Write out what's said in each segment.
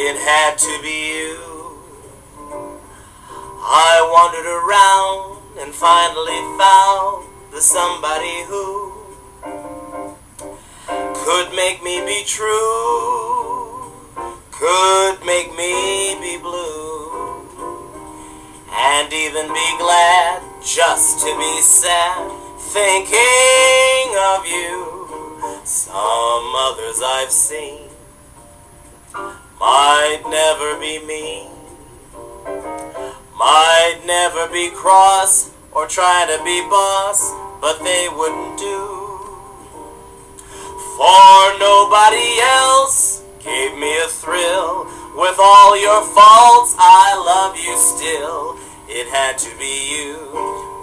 it had to be you. I wandered around and finally found the somebody who could make me be true, could make me be blue, and even be glad just to be sad, thinking of you. Some others I've seen might never be mean, might never be cross or try to be boss, but they wouldn't do. For nobody else gave me a thrill. With all your faults, I love you still. It had to be you,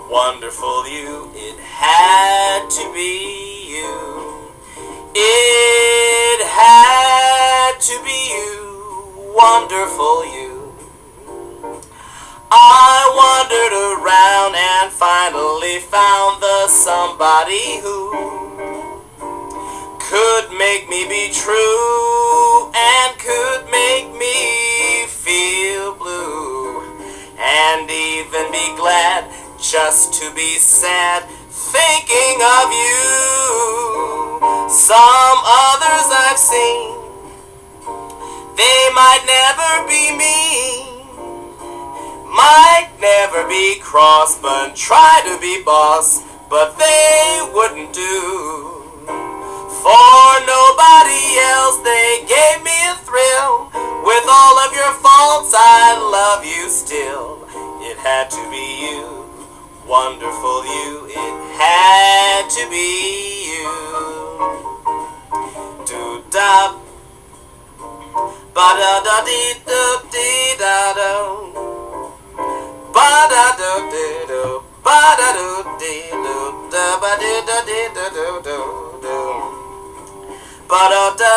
wonderful you. It had to be you. It had to be you, wonderful you. I wandered around and finally found the somebody who could make me be true and could make me feel blue and even be glad just to be sad, thinking of you. Some others I've seen, they might never be mean, might never be cross, but try to be boss, but they wouldn't do. For nobody else, they gave me a thrill. With all of your faults, I love you still. It had to be you, wonderful you. It had to be you. Do da ba da da dee do dee da do ba da do dee do ba da do dee do da ba dee da dee do do do do. Ba-da-da,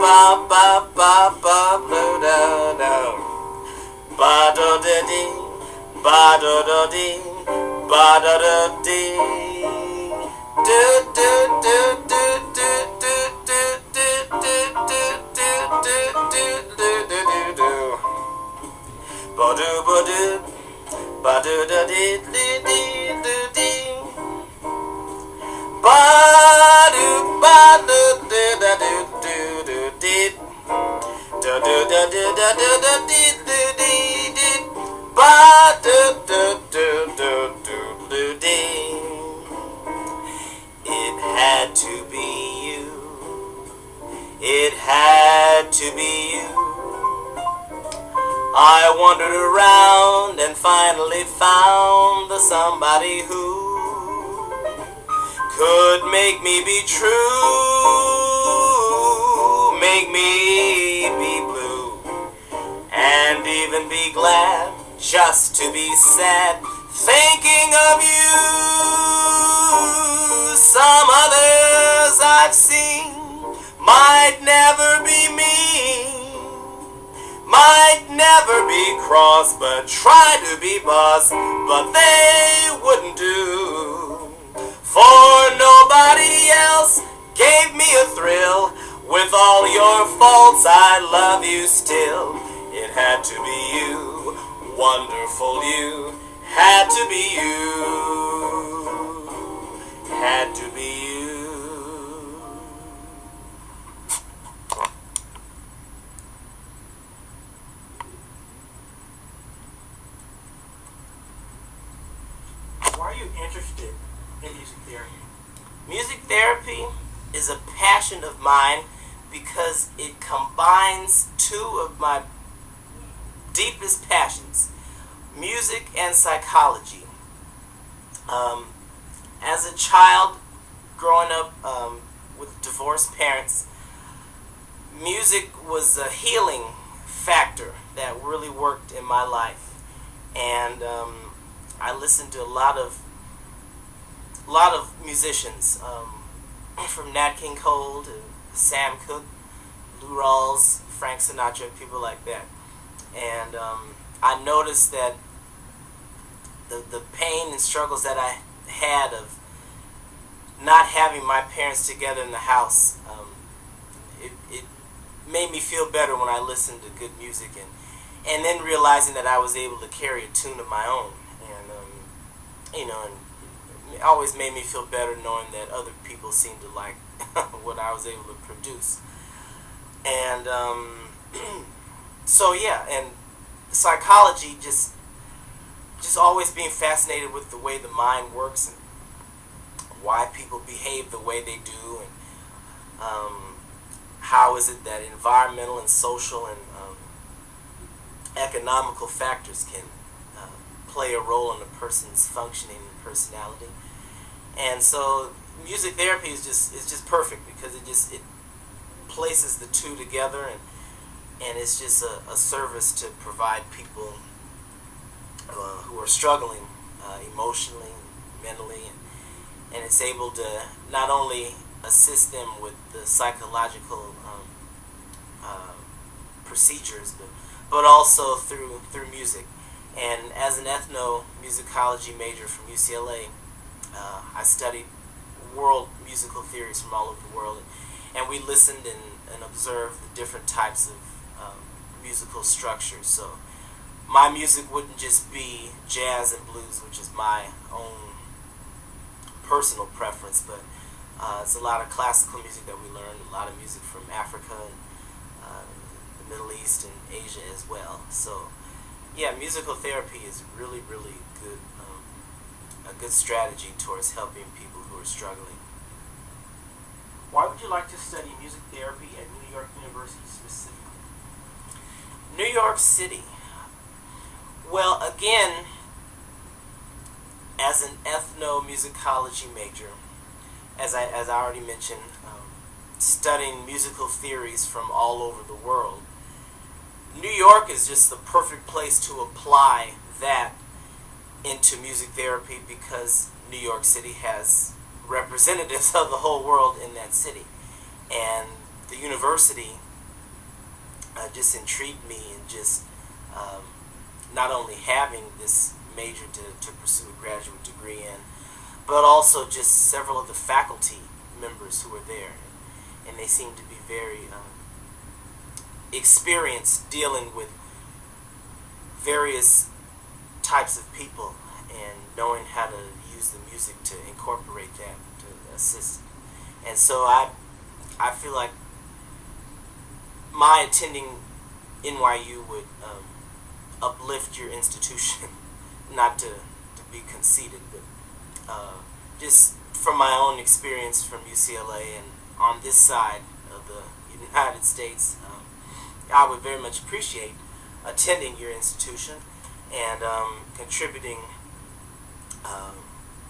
ba-ba-ba-ba, blue-da-da. Ba-da-da-dee, ba-da-da-dee, ba-da-da-dee. Do-do-do-do-do-do-do-do-do-do-do-do-do-do. Ba-do-ba-do, ba-do-da-dee-dee-dee-dee-dee. Ba-do, ba-do, do-da-do-do-do-dee. Do-do-da-do-da-do-da-dee-dee-dee-dee. Ba-do-do-do-do-do-dee. It had to be you. It had to be you. I wandered around and finally found the somebody who could make me be true, make me be blue, and even be glad just to be sad, thinking of you. Some others I've seen might never be mean, might never be cross, but try to be boss, but they wouldn't do. For nobody else gave me a thrill. With all your faults, I love you still. It had to be you, wonderful you. Had to be you. Had to be you. Why are you interested in music therapy? Music therapy is a passion of mine because it combines two of my deepest passions, music and psychology. As a child growing up with divorced parents, music was a healing factor that really worked in my life, and I listened to a lot of musicians, from Nat King Cole to Sam Cooke, Lou Rawls, Frank Sinatra, people like that. And I noticed that the pain and struggles that I had of not having my parents together in the house, it made me feel better when I listened to good music, and then realizing that I was able to carry a tune of my own, and and it always made me feel better knowing that other people seemed to like what I was able to produce. And so yeah, and psychology, just always being fascinated with the way the mind works and why people behave the way they do, and how is it that environmental and social and economical factors can play a role in a person's functioning and personality. And so music therapy is just perfect, because it places the two together, and it's just a service to provide people who are struggling emotionally, mentally, and it's able to not only assist them with the psychological procedures, but also through music. And as an ethnomusicology major from UCLA, I studied world musical theories from all over the world, and we listened and observed the different types of musical structures. So my music wouldn't just be jazz and blues, which is my own personal preference, but it's a lot of classical music that we learned, a lot of music from Africa, the Middle East, and Asia as well. So yeah, musical therapy is really, really good, a good strategy towards helping people who are struggling. Why would you like to study music therapy at New York University specifically? New York City. Well, again, as an ethnomusicology major, as I already mentioned, studying musical theories from all over the world, New York is just the perfect place to apply that into music therapy, because New York City has representatives of the whole world in that city. And the university just intrigued me, and just not only having this major to pursue a graduate degree in, but also just several of the faculty members who are there. And they seem to be very experienced dealing with various types of people, and knowing how to use the music to incorporate that, to assist. And so I feel like my attending NYU would uplift your institution, not to be conceited, but just from my own experience from UCLA and on this side of the United States, I would very much appreciate attending your institution and contributing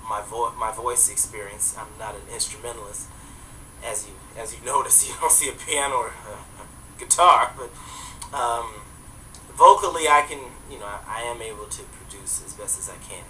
my voice experience. I'm not an instrumentalist, as you notice. You don't see a piano or a guitar, but vocally I am able to produce as best as I can.